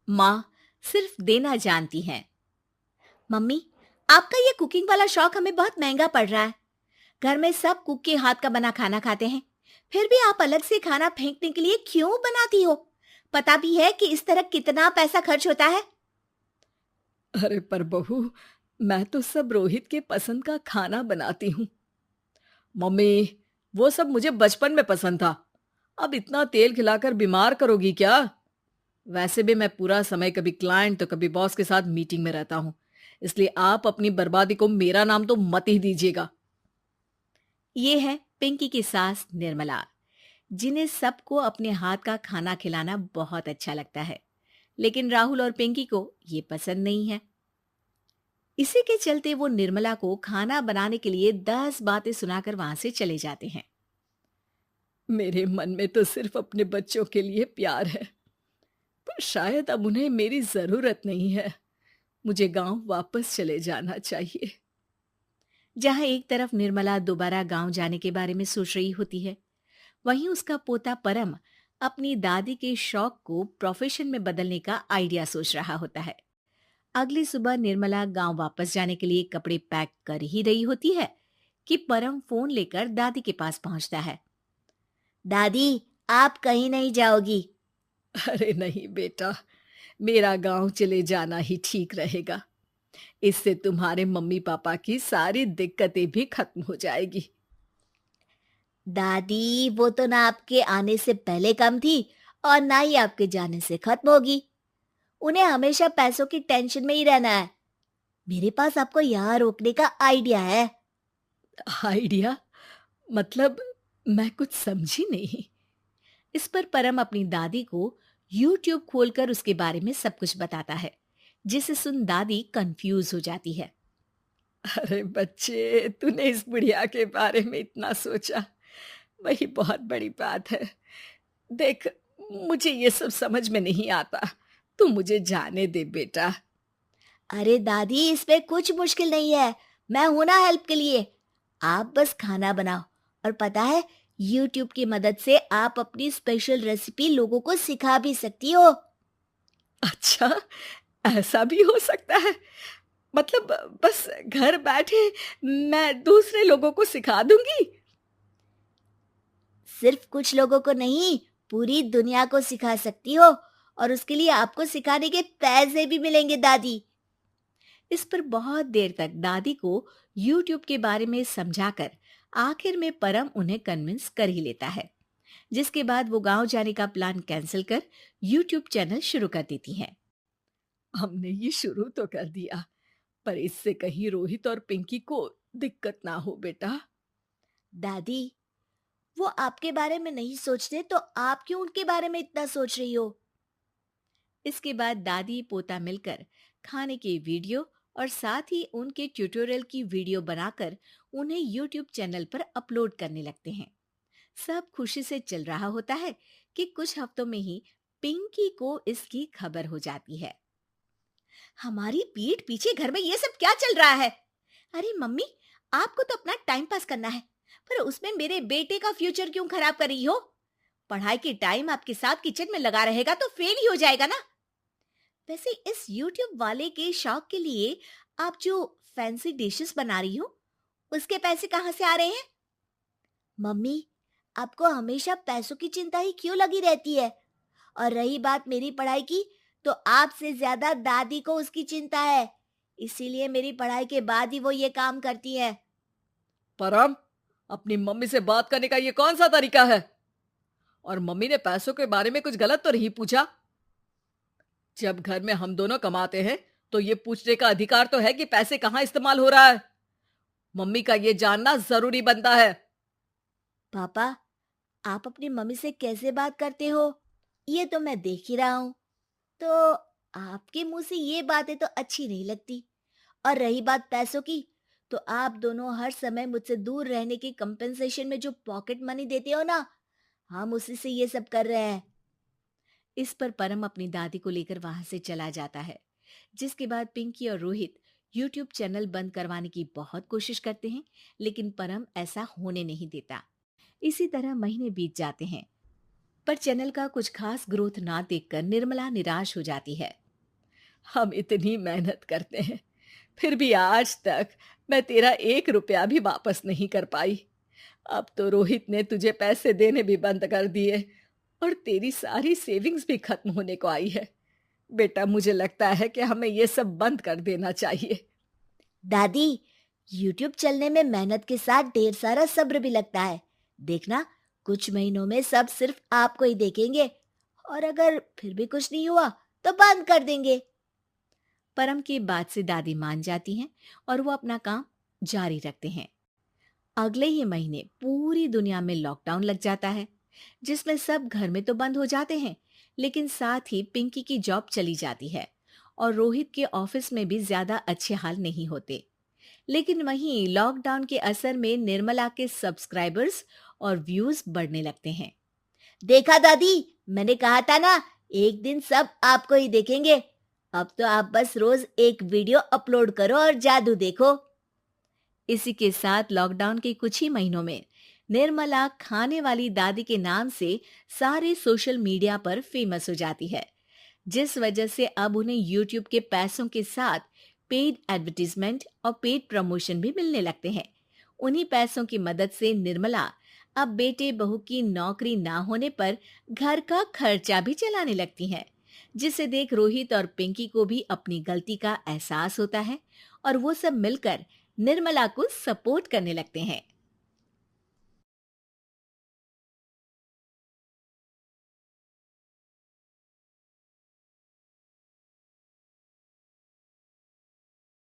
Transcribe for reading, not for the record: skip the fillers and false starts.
माँ सिर्फ देना जानती हैं। मम्मी, आपका ये कुकिंग वाला शौक हमें बहुत महंगा पड़ रहा है। घर में सब कुक के हाथ का बना खाना खाते हैं, फिर भी आप अलग से खाना फेंकने के लिए क्यों बनाती हो? पता भी है कि इस तरह कितना पैसा खर्च होता है। अरे पर बहू, मैं तो सब रोहित के पसंद का खाना बनाती हूँ। मम्मी, वो सब मुझे बचपन में पसंद था। अब इतना तेल खिलाकर बीमार करोगी क्या? वैसे भी मैं पूरा समय कभी क्लाइंट तो कभी बॉस के साथ मीटिंग में रहता हूँ। इसलिए आप अपनी बर्बादी को मेरा नाम तो मत ही दीजिएगा। ये है पिंकी की सास निर्मला, जिन्हें सबको अपने हाथ का खाना खिलाना बहुत अच्छा लगता है, लेकिन राहुल और पिंकी को ये पसंद नहीं है। इसी के चलते वो निर्मला को खाना बनाने के लिए 10 बातें सुनाकर वहां से चले जाते हैं। मेरे मन में तो सिर्फ अपने बच्चों के लिए प्यार है, पर शायद अब उन्हें मेरी जरूरत नहीं है। मुझे गांव वापस चले जाना चाहिए। जहां एक तरफ निर्मला दोबारा गांव जाने के बारे में सोच रही होती है, वहीं उसका पोता परम अपनी दादी के शौक को प्रोफेशन में बदलने का आइडिया सोच रहा होता है। अगली सुबह निर्मला गांव वापस जाने के लिए कपड़े पैक कर ही रही होती है कि परम फोन लेकर दादी के पास पहुंचता है। दादी, आप कहीं नहीं जाओगी? अरे नहीं बेटा, मेरा गांव चले जाना ही ठीक रहेगा। इससे तुम्हारे मम्मी पापा की सारी दिक्कतें भी खत्म हो जाएगी। दादी, वो तो ना आपके आने से पहले कम थी और ना ही आपके जाने से खत्म होगी। उन्हें हमेशा पैसों की टेंशन में ही रहना है। मेरे पास आपको यहाँ रोकने का आइडिया है। आइडिया? मतलब मैं कुछ समझी नहीं। इस पर परम अपनी दादी को YouTube खोलकर उसके बारे में सब कुछ बताता है, जिसे सुन दादी कंफ्यूज हो जाती है। अरे बच्चे, तूने इस बुढ़िया के बारे में इतना सोचा, वही बहुत बड़ी बात है। देख, मुझे ये सब समझ में नहीं आता। तू मुझे जाने दे बेटा। अरे दादी, इसमें कुछ मुश्किल नहीं है। मैं हूं ना हेल्प के लिए। आप बस खाना बनाओ, और पता है, YouTube की मदद से आप अपनी स्पेशल रेसिपी लोगों को सिखा भी सकती हो। अच्छा, ऐसा भी हो सकता है? मतलब बस घर बैठे मैं दूसरे लोगों को सिखा दूंगी? सिर्फ कुछ लोगों को नहीं, पूरी दुनिया को सिखा सकती हो, और उसके लिए आपको सिखाने के पैसे भी मिलेंगे दादी। इस पर बहुत देर तक दादी को YouTube के बारे में समझाकर आखिर में परम उन्हें कन्विंस कर ही लेता है, जिसके बाद वो गांव जाने का प्लान कैंसिल कर YouTube चैनल शुरू कर देती हैं। हमने ये शुरू तो कर दिया, पर इससे कहीं रोहित और पिंकी को दिक्कत ना हो बेटा। दादी, वो आपके बारे में नहीं सोचते तो आप क्यों उनके बारे में इतना सोच रही हो? इसके बाद दादी पोता मिलकर खाने की वीडियो और साथ ही उनके ट्यूटोरियल की वीडियो बनाकर उन्हें YouTube चैनल पर अपलोड करने लगते हैं। सब खुशी से चल रहा होता है कि कुछ हफ्तों में ही पिंकी को इसकी खबर हो जाती है। हमारी पीठ पीछे घर में ये सब क्या चल रहा है? अरे मम्मी, आपको तो अपना टाइम पास करना है, पर उसमें मेरे बेटे का फ्यूचर क्यों खराब कर रही हो? पढ़ाई के टाइम आपके साथ किचन में लगा रहेगा तो फेल ही हो जाएगा ना। वैसे इस YouTube वाले के शौक के लिए आप जो फैंसी डिशेस बना रही हो, उसके पैसे कहाँ से आ रहे हैं? मम्मी, आपको हमेशा पैसों की चिंता ही क्यों लगी रहती है? और रही बात मेरी पढ़ाई की, तो आपसे ज्यादा दादी को उसकी चिंता है। इसीलिए मेरी पढ़ाई के बाद ही वो ये काम करती है। परम, अपनी मम्मी से बात करने का ये कौन सा तरीका है? और मम्मी ने पैसों के बारे में कुछ गलत तो नहीं पूछा? जब घर में हम दोनों कमाते हैं तो ये पूछने का अधिकार तो है कि पैसे कहाँ इस्तेमाल हो रहा है। मम्मी का ये जानना जरूरी बनता है। पापा, आप अपनी मम्मी से कैसे बात करते हो, ये तो मैं देख ही रहा हूँ। तो आपके मुंह से ये बातें तो अच्छी नहीं लगती। और रही बात पैसों की, तो आप दोनों हर समय मुझसे दूर रहने की कंपेंसेशन में जो पॉकेट मनी देते हो ना, हम उसी से ये सब कर रहे हैं। इस पर परम अपनी दादी को लेकर वहां से चला जाता है, जिसके बाद पिंकी और रोहित YouTube चैनल बंद करवाने की बहुत कोशिश करते हैं, लेकिन परम ऐसा होने नहीं देता। इसी तरह महीने बीत जाते हैं। पर चैनल का कुछ खास ग्रोथ ना देखकर निर्मला निराश हो जाती है। हम इतनी मेहनत करते हैं, फिर भी आज तक मैं तेरा 1 रुपया भी वापस नहीं कर पाई। अब तो रोहित ने तुझे पैसे देने भी बंद कर दिए और तेरी सारी सेविंग्स भी खत्म होने को आई है। बेटा, मुझे लगता है कि हमें ये सब बंद कर देना चाहिए। दादी, यूट्यूब चलने में मेहनत के साथ ढेर सारा सब्र भी लगता है। देखना, कुछ महीनों में सब सिर्फ आपको ही देखेंगे और अगर फिर भी कुछ नहीं हुआ तो बंद कर देंगे। परम की बात से दादी मान जाती हैं और वो अपना काम जारी रखते हैं। अगले ही महीने पूरी दुनिया में लॉकडाउन लग जाता है, जिसमें सब घर में तो बंद हो जाते हैं, लेकिन साथ ही पिंकी की जॉब चली जाती है और रोहित के ऑफिस में भी ज्यादा अच्छे हाल नहीं होते। लेकिन वहीं लॉकडाउन के असर में निर्मला के सब्सक्राइबर्स और व्यूज बढ़ने लगते हैं। देखा दादी, मैंने कहा था ना, एक दिन सब आपको ही देखेंगे। अब तो आप बस रोज एक वीडियो अपलोड करो और जादू देखो। इसी के साथ लॉकडाउन के कुछ ही महीनों में निर्मला खाने वाली दादी के नाम से सारे सोशल मीडिया पर फेमस हो जाती है, जिस वजह से अब उन्हें यूट्यूब के पैसों के साथ पेड एडवर्टीजमेंट और पेड प्रमोशन भी मिलने लगते हैं। उन्हीं पैसों की मदद से निर्मला अब बेटे बहू की नौकरी ना होने पर घर का खर्चा भी चलाने लगती हैं, जिसे देख रोहित और पिंकी को भी अपनी गलती का एहसास होता है और वो सब मिलकर निर्मला को सपोर्ट करने लगते हैं।